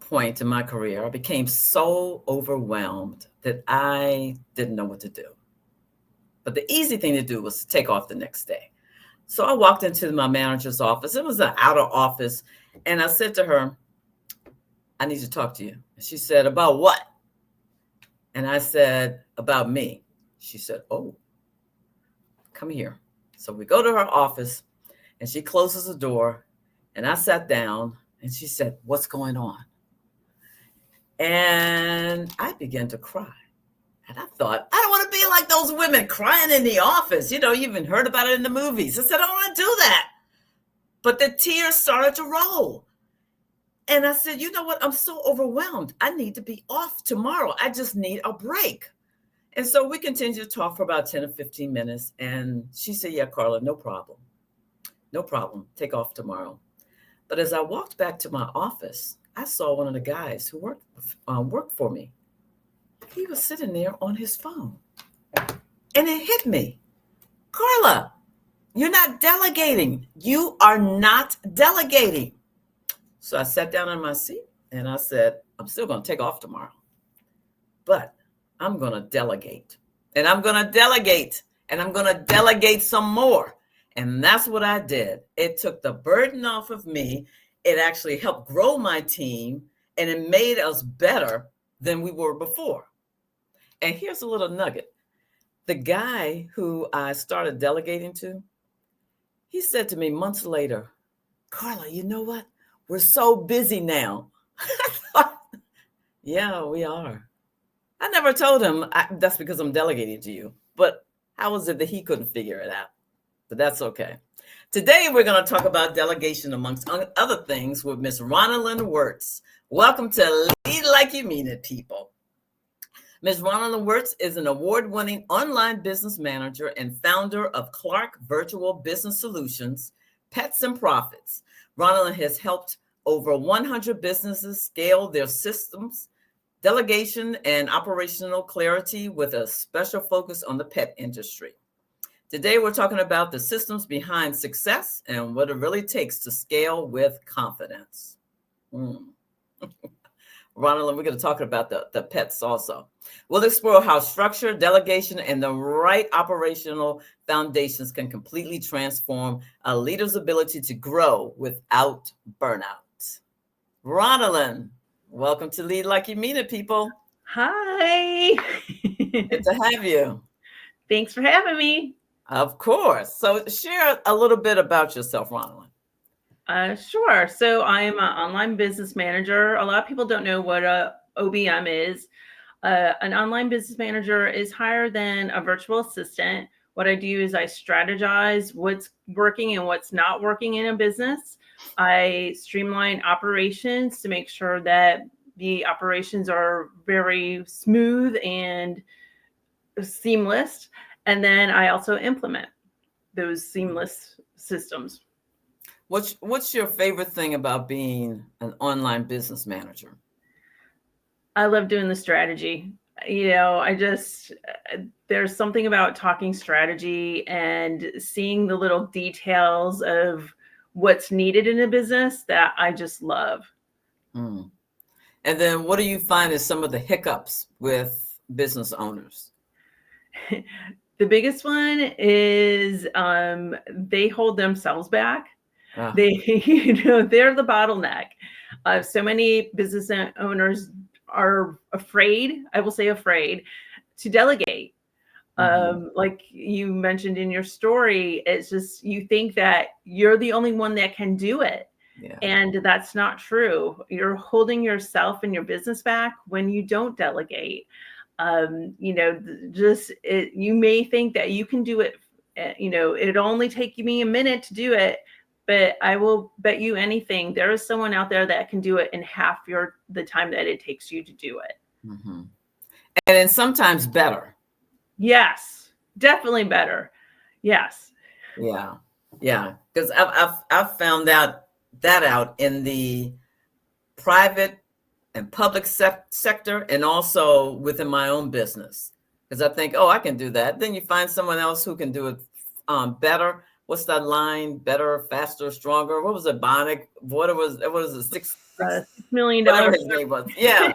point in my career, I became so overwhelmed that I didn't know what to do. But the easy thing to do was to take off the next day. So I walked into my manager's office. It was an outer office. And I said to her, I need to talk to you. And she said, about what? And I said, about me. She said, oh, come here. So we go to her office and she closes the door. And I sat down and she said, what's going on? And I began to cry. And I thought, I don't want to be like those women crying in the office. You even heard about it in the movies. I said, I don't want to do that. But the tears started to roll. And I said, you know what? I'm so overwhelmed. I need to be off tomorrow. I just need a break. And so we continued to talk for about 10 or 15 minutes. And she said, yeah, Carla, no problem. No problem. Take off tomorrow. But as I walked back to my office, I saw one of the guys who worked for me. He was sitting there on his phone. And it hit me. Carla, you're not delegating. You are not delegating. So I sat down in my seat and I said, I'm still going to take off tomorrow. But I'm going to delegate. And I'm going to delegate. And I'm going to delegate some more. And that's what I did. It took the burden off of me. It actually helped grow my team. And it made us better than we were before. And here's a little nugget. The guy who I started delegating to, he said to me months later, Carla, you know what? We're so busy now. Yeah, we are. I never told him that's because I'm delegating to you. But how was it that he couldn't figure it out? But that's okay. Today, we're going to talk about delegation amongst other things with Miss Ronalyn Wentz. Welcome to Lead Like You Mean It, people. Ms. Ronalyn Wentz is an award-winning online business manager and founder of Clark Virtual Business Solutions, Pets and Profits. Ronalyn has helped over 100 businesses scale their systems, delegation, and operational clarity with a special focus on the pet industry. Today, we're talking about the systems behind success and what it really takes to scale with confidence. Ronalyn, we're going to talk about the pets also. We'll explore how structure, delegation, and the right operational foundations can completely transform a leader's ability to grow without burnout. Ronalyn, welcome to Lead Like You Mean It, people. Hi. Good to have you. Thanks for having me. Of course. So share a little bit about yourself, Ronalyn. Sure. So I'm an online business manager. A lot of people don't know what a OBM is. An online business manager is higher than a virtual assistant. What I do is I strategize what's working and what's not working in a business. I streamline operations to make sure that the operations are very smooth and seamless. And then I also implement those seamless systems. What's your favorite thing about being an online business manager? I love doing the strategy. There's something about talking strategy and seeing the little details of what's needed in a business that I just love. And then what do you find is some of the hiccups with business owners? The biggest one is they hold themselves back. They're the bottleneck. So many business owners are afraid, I will say afraid, to delegate. Like you mentioned in your story, it's just you think that you're the only one that can do it. Yeah. And that's not true. You're holding yourself and your business back when you don't delegate. You may think that you can do it. It'll only take me a minute to do it. But I will bet you anything, there is someone out there that can do it in half the time that it takes you to do it. Mm-hmm. And then sometimes better. Yes, definitely better. Yes. Yeah. Because I've found that out in the private and public sector, and also within my own business. Because I think, I can do that. Then you find someone else who can do it better. What's that line? Better, faster, stronger. What was it, Bionic? What was it? $6 million. Whatever his name was. Yeah.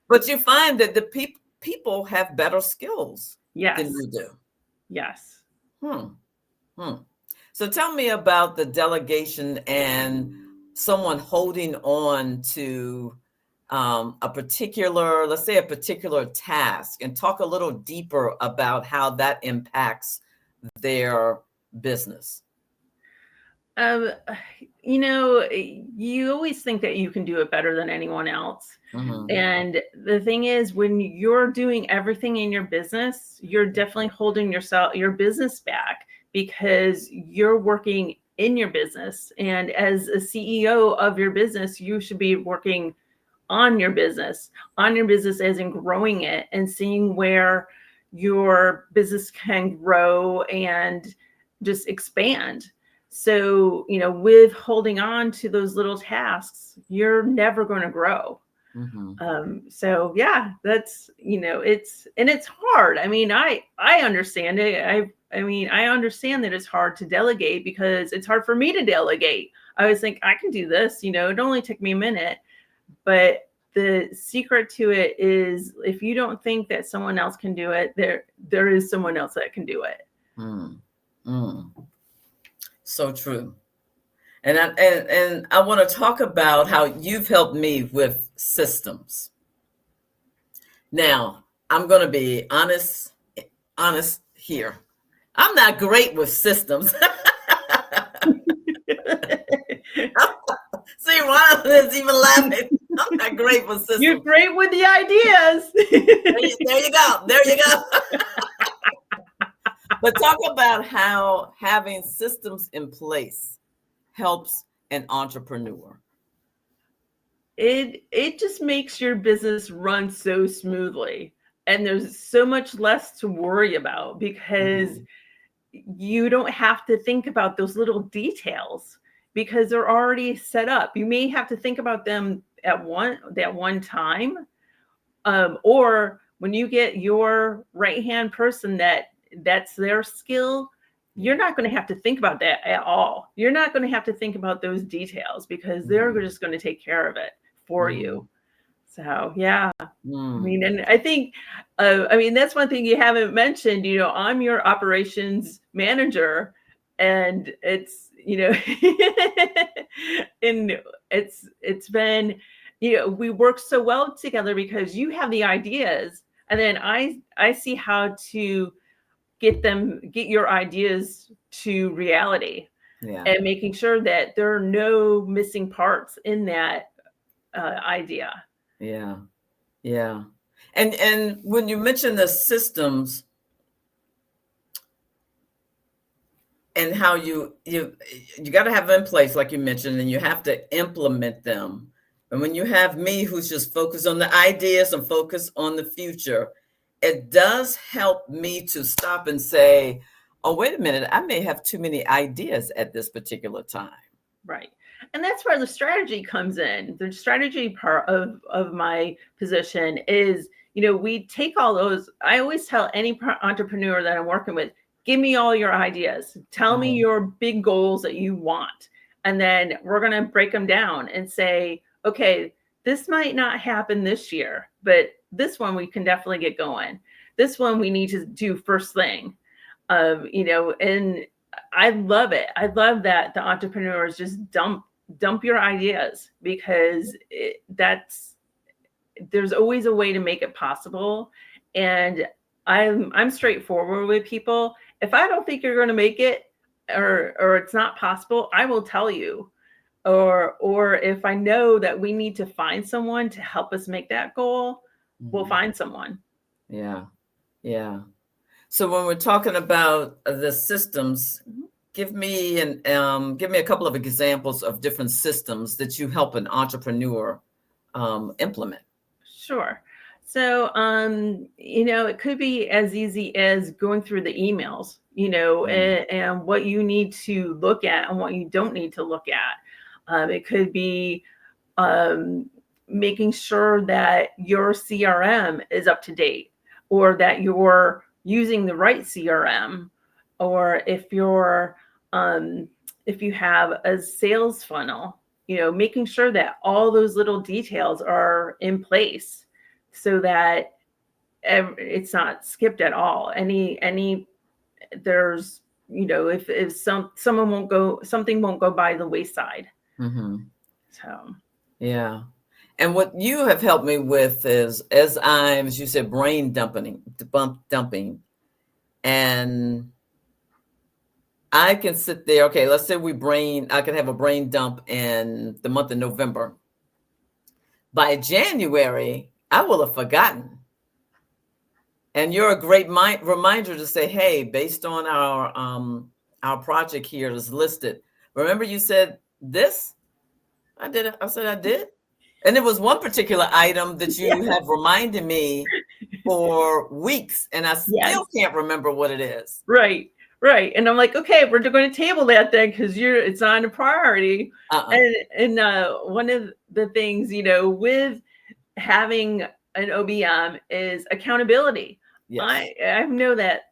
But you find that the people have better skills than Yes. you do. Yes. So tell me about the delegation and someone holding on to a particular, let's say a particular task, and talk a little deeper about how that impacts their business. You always think that you can do it better than anyone else. And the thing is, when you're doing everything in your business, you're definitely holding your business back, because you're working in your business. And as a CEO of your business, you should be working on your business as in growing it and seeing where your business can grow and just expand. So, with holding on to those little tasks, you're never going to grow. So yeah, that's, it's hard. I mean, I understand it. I understand that it's hard to delegate, because it's hard for me to delegate. I always think I can do this, it only took me a minute. But the secret to it is, if you don't think that someone else can do it, there is someone else that can do it. So true. And I want to talk about how you've helped me with systems. Now, I'm going to be honest here. I'm not great with systems. See, Ronalyn is even laughing. I'm not great with systems. You're great with the ideas. There you go. There you go. But talk about how having systems in place helps an entrepreneur. It just makes your business run so smoothly, and there's so much less to worry about, because you don't have to think about those little details, because they're already set up. You may have to think about them at one time, or when you get your right-hand person that's their skill, you're not going to have to think about that at all. You're not going to have to think about those details, because they're just going to take care of it for you. So yeah, I mean, and I think, that's one thing you haven't mentioned. I'm your operations manager, and it's, and it's been, we work so well together, because you have the ideas, and then I see how to get your ideas to reality, and making sure that there are no missing parts in that idea. Yeah. And when you mention the systems and how you got to have them in place, like you mentioned, and you have to implement them. And when you have me, who's just focused on the ideas and focused on the future, it does help me to stop and say, oh, wait a minute, I may have too many ideas at this particular time. Right. And that's where the strategy comes in. The strategy part of my position is, we take all those. I always tell any entrepreneur that I'm working with, give me all your ideas. Tell me your big goals that you want. And then we're going to break them down and say, okay, this might not happen this year, but this one we can definitely get going. This one we need to do first thing. And I love it. I love that the entrepreneurs just dump your ideas, because there's always a way to make it possible. And I'm straightforward with people. If I don't think you're going to make it, or it's not possible, I will tell you. Or if I know that we need to find someone to help us make that goal, we'll find someone. Yeah. So when we're talking about the systems, give me a couple of examples of different systems that you help an entrepreneur implement. Sure. So, it could be as easy as going through the emails, and what you need to look at and what you don't need to look at. It could be making sure that your CRM is up to date, or that you're using the right CRM, or if you have a sales funnel, making sure that all those little details are in place so that it's not skipped at all. There's, if something won't go by the wayside. Mm-hmm. So, yeah. And what you have helped me with is, as you said, brain dumping. And I can sit there. Okay, let's say I can have a brain dump in the month of November. By January, I will have forgotten. And you're a great reminder to say, hey, based on our project here is listed. Remember you said this? I did it. I said I did. And there was one particular item that you have reminded me for weeks, and I still can't remember what it is. Right. And I'm like, okay, we're going to table that then because it's not a priority. And one of the things, with having an OBM is accountability. Yes. I know that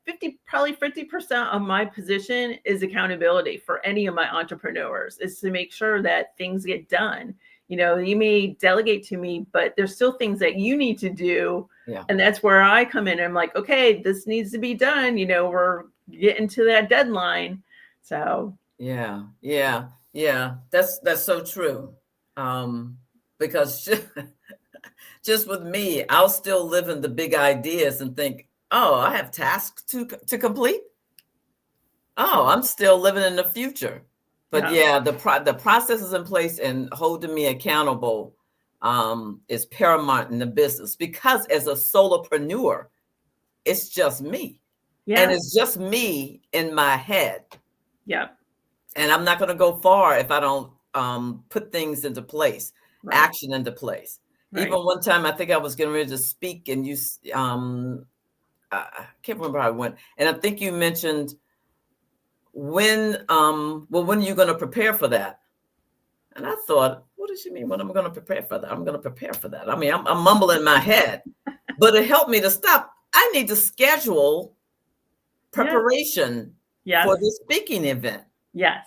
probably 50% of my position is accountability for any of my entrepreneurs, is to make sure that things get done. You may delegate to me, but there's still things that you need to do. Yeah. And that's where I come in. I'm like, okay, this needs to be done. We're getting to that deadline. So yeah. That's so true. Because just with me, I'll still live in the big ideas and think, oh, I have tasks to complete. Oh, I'm still living in the future. But the process is in place, and holding me accountable is paramount in the business, because as a solopreneur, it's just me. Yeah. And it's just me in my head. Yeah. And I'm not going to go far if I don't put things into place, action into place. Right. Even one time, I think I was getting ready to speak, and you, I can't remember how it went. And I think you mentioned, when are you going to prepare for that? And I thought, what does she mean? When am I going to prepare for that? I'm going to prepare for that. I mean, I'm mumbling in my head, but it helped me to stop. I need to schedule preparation for the speaking event. Yes.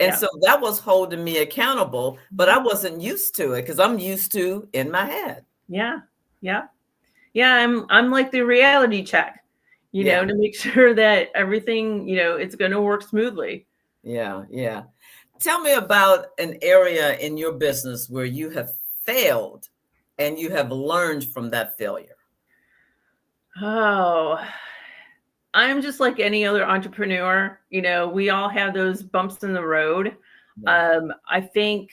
And so that was holding me accountable, but I wasn't used to it because I'm used to in my head. Yeah. I'm like the reality check. To make sure that everything, it's going to work smoothly. Yeah. Tell me about an area in your business where you have failed and you have learned from that failure. Oh, I'm just like any other entrepreneur. We all have those bumps in the road. Yeah. I think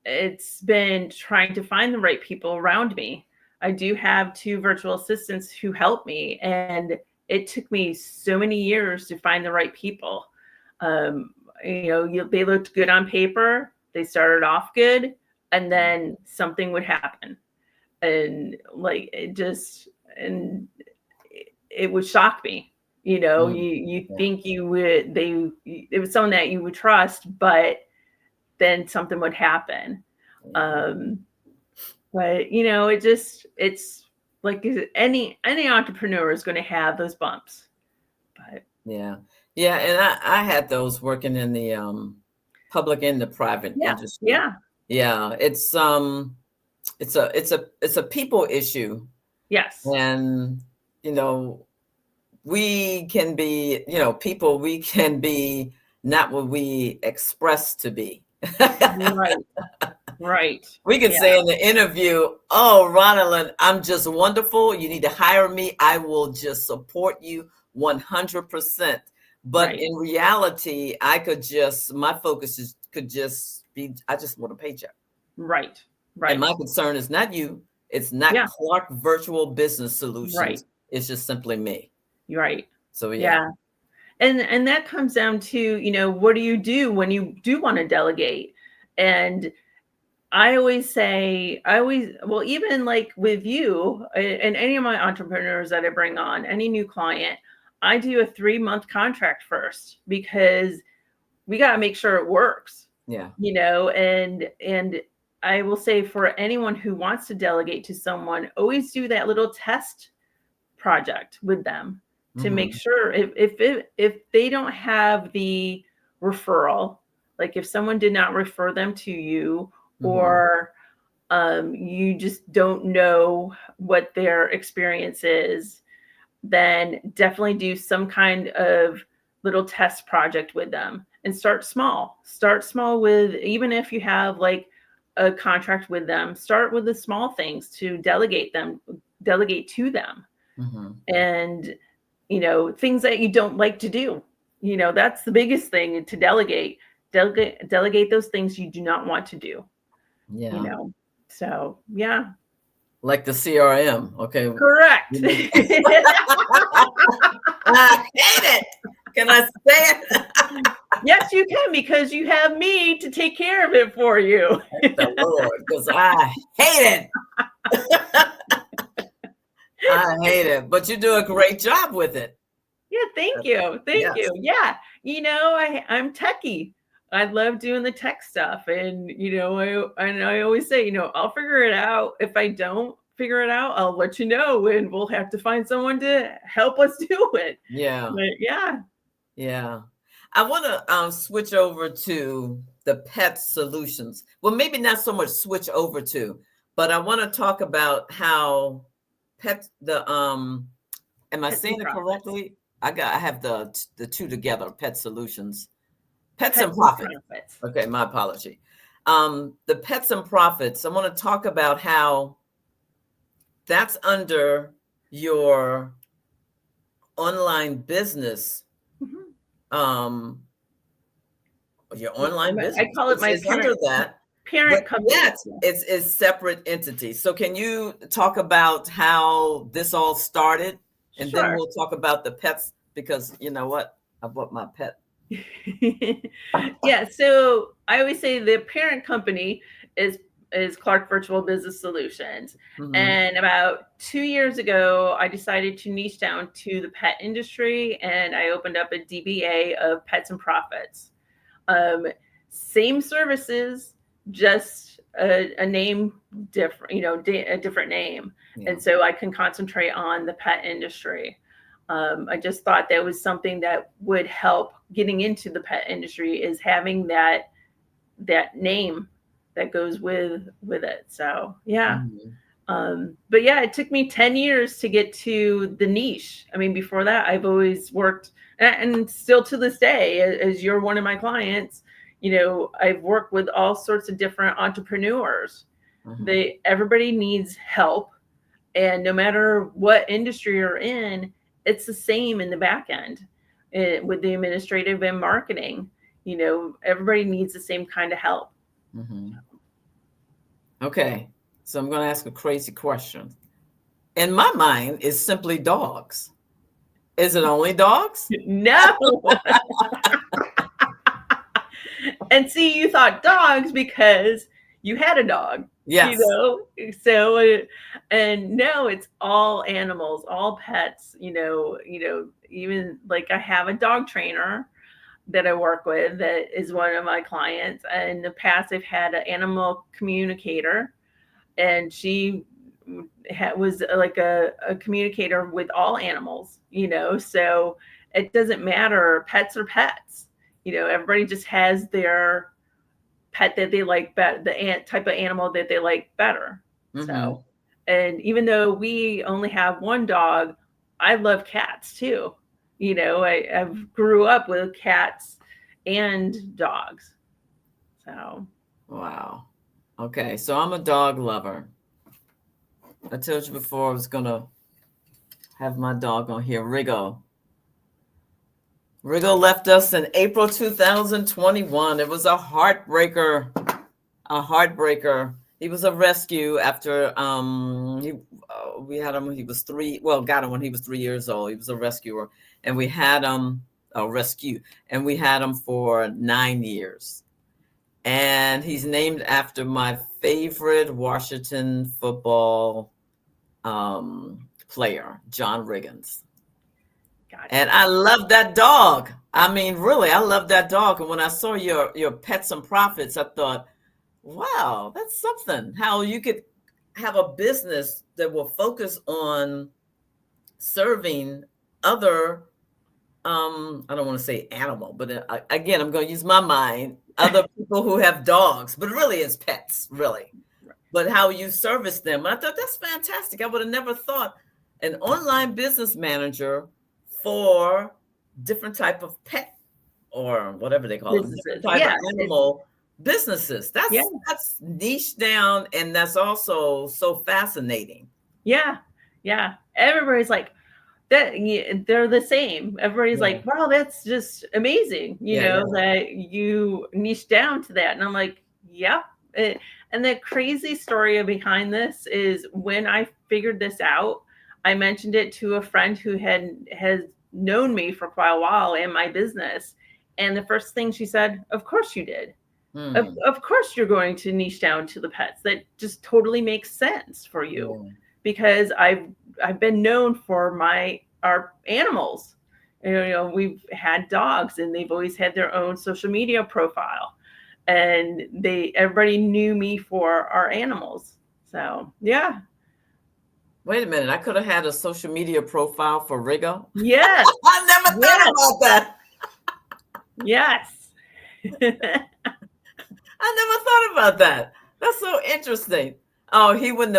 it's been trying to find the right people around me. I do have 2 virtual assistants who help me, and it took me so many years to find the right people. They looked good on paper. They started off good, and then something would happen. And it would shock me. You think it was someone that you would trust, but then something would happen. But it's like any entrepreneur is going to have those bumps. But yeah, and I had those working in the public and the private industry. Yeah, it's a people issue. Yes, and we can be people. We can be not what we express to be. Right. We could say in the interview, oh, Ronalyn, I'm just wonderful. You need to hire me. I will just support you 100%. But in reality, my focus could just be, I just want a paycheck. Right. And my concern is not you. It's not Clark Virtual Business Solutions. Right. It's just simply me. Right. So, yeah. And that comes down to, what do you do when you do want to delegate? And I always say, even like with you and any of my entrepreneurs that I bring on, any new client, I do a 3-month contract first, because we got to make sure it works. Yeah. And I will say, for anyone who wants to delegate to someone, always do that little test project with them to make sure if they don't have the referral, Like if someone did not refer them to you, Mm-hmm. or you just don't know what their experience is, then definitely do some kind of little test project with them and start small. Start small with, even if you have like a contract with them, start with the small things to delegate to them. Mm-hmm. And, things that you don't like to do. That's the biggest thing to delegate. Delegate those things you do not want to do, you Yeah. know. So, yeah. Like the CRM. Okay. Correct. I hate it. Can I say it? Yes, you can, because you have me to take care of it for you. Thank the Lord, because I hate it. I hate it. But you do a great job with it. Yeah, thank you. Thank Yes. you. Yeah. I'm techie. I love doing the tech stuff. And, I always say, I'll figure it out. If I don't figure it out, I'll let you know, and we'll have to find someone to help us do it. Yeah. But yeah. Yeah. I want to switch over to the pet solutions. Well, maybe not so much switch over to, but I want to talk about how am I Pets and saying it profits. correctly? I have the two together, pet solutions, pets and Pets and profits. profits. Okay, my apology. The pets and profits. I want to talk about how that's under your online business. Mhm. Your online I business call it my is under that, parent but company. yet it's separate entities. So can you talk about how this all started, and then Sure. we'll talk about the pets, because you know what, I bought my pet. Yeah, so I always say the parent company is Clark Virtual Business Solutions. Mm-hmm. And about 2 years ago, I decided to niche down to the pet industry, and I opened up a DBA of Pets and Profits. Um, Same services, just a name different, a different name. Yeah. And so I can concentrate on the pet industry. I just thought that was something that would help getting into the pet industry, is having that name that goes with it. So yeah. But yeah, it took me 10 years to get to the niche. I mean, before that, I've always worked, and still to this day, as you're one of my clients, I've worked with all sorts of different entrepreneurs. Mm-hmm. Everybody needs help. And no matter what industry you're in, it's the same in the back end, with the administrative and marketing. Everybody needs the same kind of help. Mm-hmm. Okay, so I'm going to ask a crazy question. In my mind, it's simply dogs. Is it only dogs? No. And see, you thought dogs because you had a dog, Yes. So, and no, it's all animals, all pets, even like I have a dog trainer that I work with that is one of my clients. And in the past, I've had an animal communicator, and she was like a communicator with all animals, so it doesn't matter. Pets are pets. Everybody just has their pet that they like better, the type of animal that they like better. Mm-hmm. So, and even though we only have one dog, I love cats too. I've grew up with cats and dogs. So, Wow. Okay, so I'm a dog lover. I told you before I was going to have my dog on here, Riggo. Riggo left us in April 2021. It was a heartbreaker. A heartbreaker. He was a rescue after we had him when he was got him when he was 3 years old. He was a rescuer, and we had him we had him for 9 years. And he's named after my favorite Washington football player, John Riggins. gotcha. And I love that dog. I mean, really, I love that dog. And when I saw your Pets and Profits, I thought, wow, that's something. How you could have a business that will focus on serving other, I don't want to say animal, but again, I'm going to use my mind, other people who have dogs, but really it's pets, really. But how you service them. And I thought that's fantastic. I would have never thought an online business manager for different type of pet or whatever they call them, different type of animal businesses. That's niche down, and that's also so fascinating. Yeah. Everybody's like that. They're the same. Everybody's like, wow, that's just amazing. That you niche down to that. And I'm like, yeah. And the crazy story behind this is when I figured this out, I mentioned it to a friend who has known me for quite a while in my business. And the first thing she said, of course you did. Of course you're going to niche down to the pets. That just totally makes sense for you. Because I've been known for our animals. We've had dogs and they've always had their own social media profile. And everybody knew me for our animals. So yeah. Wait a minute, I could have had a social media profile for Rigo. Yes. I never thought about that. Yes. I never thought about that. That's so interesting. Oh, he wouldn't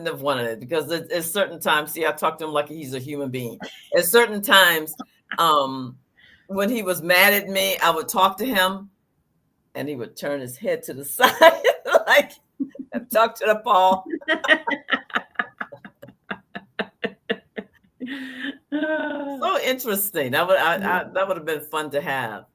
have wanted it because at certain times, see, I talk to him like he's a human being. At certain times, when he was mad at me, I would talk to him and he would turn his head to the side, like talk to the paw. So interesting. That would have been fun to have.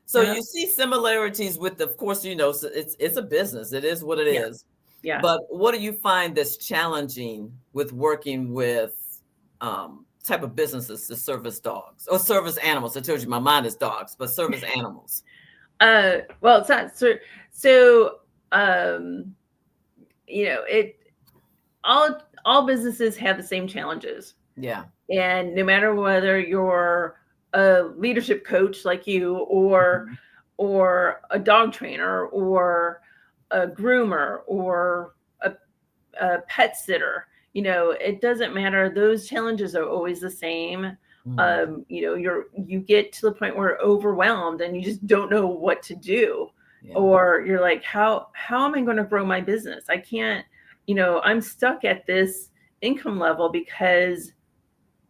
So you see similarities with, of course, so it's a business. It is what it is. Yeah. But what do you find that's challenging with working with type of businesses to service dogs or service animals? I told you my mind is dogs, but service animals. Well, it's not so all businesses have the same challenges. Yeah. And no matter whether you're a leadership coach like you or a dog trainer or a groomer or a pet sitter, it doesn't matter. Those challenges are always the same. You get to the point where you're overwhelmed and you just don't know what to do. Or you're like, how am I going to grow my business? I can't, I'm stuck at this income level because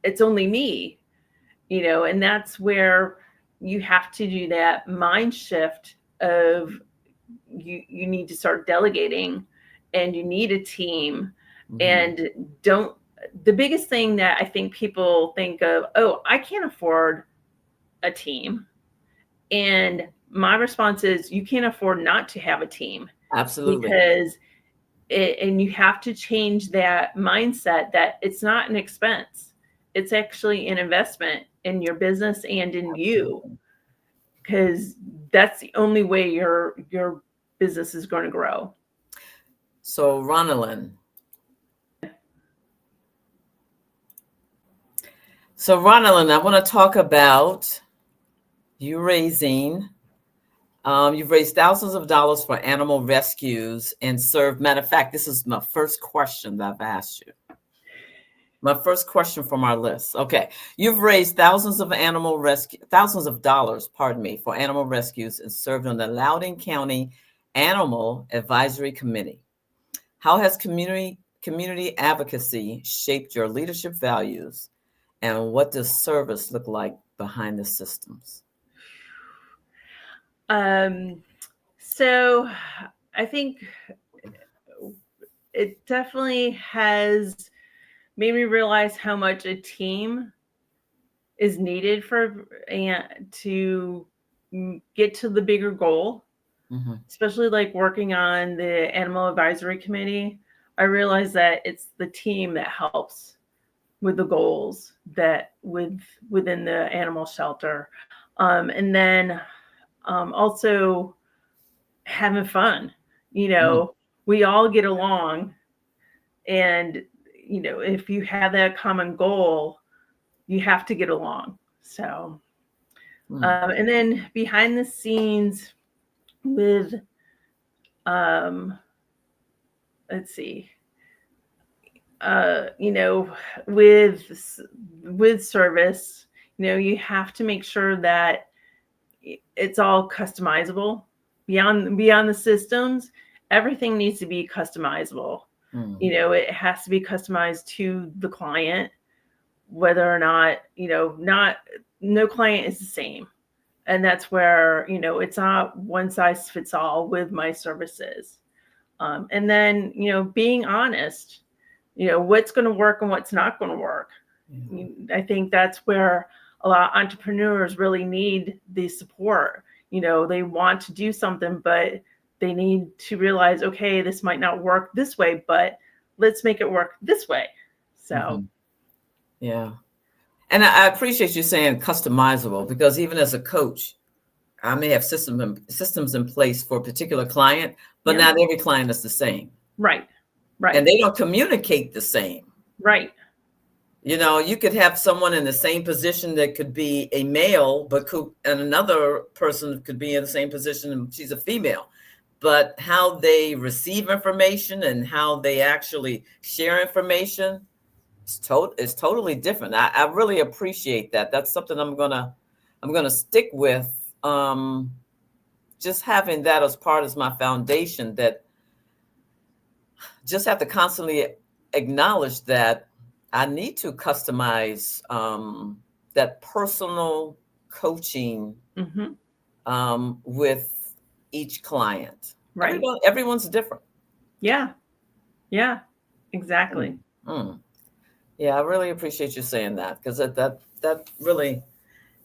it's only me, and that's where you have to do that mind shift of you need to start delegating and you need a team. And the biggest thing that I think people think of, oh, I can't afford a team. And my response is you can't afford not to have a team. Absolutely. Because and you have to change that mindset that it's not an expense. It's actually an investment in your business and in you. Because that's the only way your business is going to grow. So Ronalyn, I want to talk about you raising. You've raised thousands of dollars for animal rescues and served. Matter of fact, this is my first question that I've asked you. My first question from our list. Okay, you've raised thousands of dollars, for animal rescues and served on the Loudoun County Animal Advisory Committee. How has community advocacy shaped your leadership values, and what does service look like behind the systems? So I think it definitely has made me realize how much a team is needed to get to the bigger goal, especially like working on the Animal Advisory Committee. I realized that it's the team that helps with the goals that within the animal shelter. And then also having fun, we all get along, and if you have that common goal, you have to get along. So and then behind the scenes with let's see, with service, you have to make sure that it's all customizable. beyond the systems, everything needs to be customizable. It has to be customized to the client, whether or not, no client is the same. And that's where, it's not one size fits all with my services. And then, being honest, what's going to work and what's not going to work. I think that's where a lot of entrepreneurs really need the support. They want to do something, but they need to realize, okay, this might not work this way, but let's make it work this way. So, yeah. And I appreciate you saying customizable, because even as a coach, I may have systems in place for a particular client, but not every client is the same. Right. And they don't communicate the same. Right. You could have someone in the same position that could be a male, and another person could be in the same position and she's a female. But how they receive information and how they actually share information is totally different. I really appreciate that. That's something I'm gonna stick with. Just having that as part of my foundation, that just have to constantly acknowledge that I need to customize that personal coaching with each client. Right. Everyone's different. Yeah. Yeah, exactly. Yeah, I really appreciate you saying that, because that really,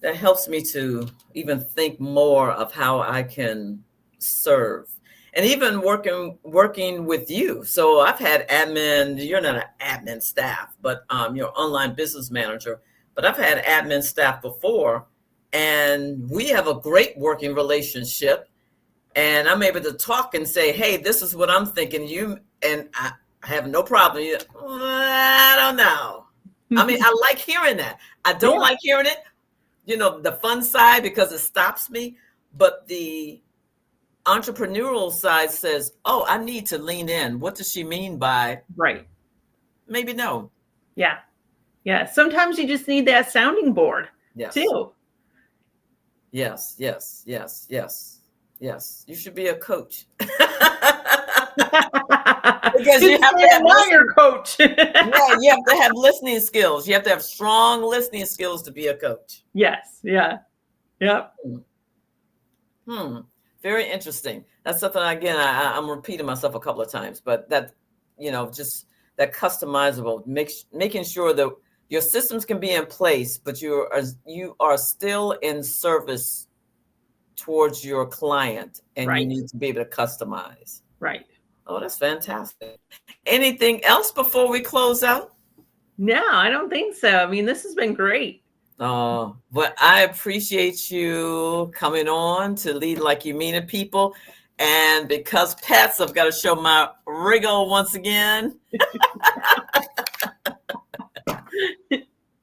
that helps me to even think more of how I can serve. And even working with you. So I've had admin, you're not an admin staff, but you're online business manager. But I've had admin staff before, and we have a great working relationship. And I'm able to talk and say, hey, this is what I'm thinking. And I have no problem. I don't know. I mean, I like hearing that. I don't like hearing it, the fun side, because it stops me. But the entrepreneurial side says, oh, I need to lean in. What does she mean by right? Maybe no. Yeah. Yeah. Sometimes you just need that sounding board too. Yes. You should be a coach. Because you have to have your coach. Yeah, you have to have listening skills. You have to have strong listening skills to be a coach. Yes. Yeah. Yep. Very interesting. That's something, again, I'm repeating myself a couple of times, but that, just that customizable, making sure that your systems can be in place, but you are still in service towards your client, and you need to be able to customize. Right. Oh, that's fantastic. Anything else before we close out? No, I don't think so. I mean, this has been great. But I appreciate you coming on to Lead Like You Mean It, people. And because pets, I've got to show my wriggle once again.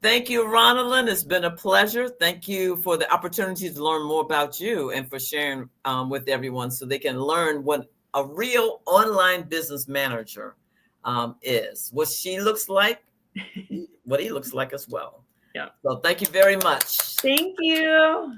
Thank you, Ronalyn. It's been a pleasure. Thank you for the opportunity to learn more about you and for sharing with everyone so they can learn what a real online business manager is, what she looks like, what he looks like as well. Yeah. So thank you very much. Thank you.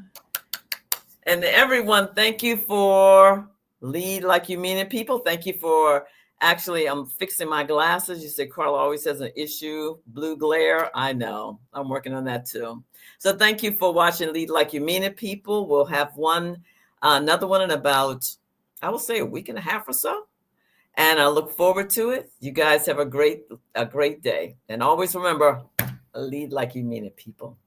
And to everyone, thank you for Lead Like You Mean It, people. Thank you for I'm fixing my glasses. You said Carla always has an issue, blue glare. I know. I'm working on that too. So thank you for watching Lead Like You Mean It, people. We'll have another one in about, I will say, a week and a half or so. And I look forward to it. You guys have a great day. And always remember, lead like you mean it, people.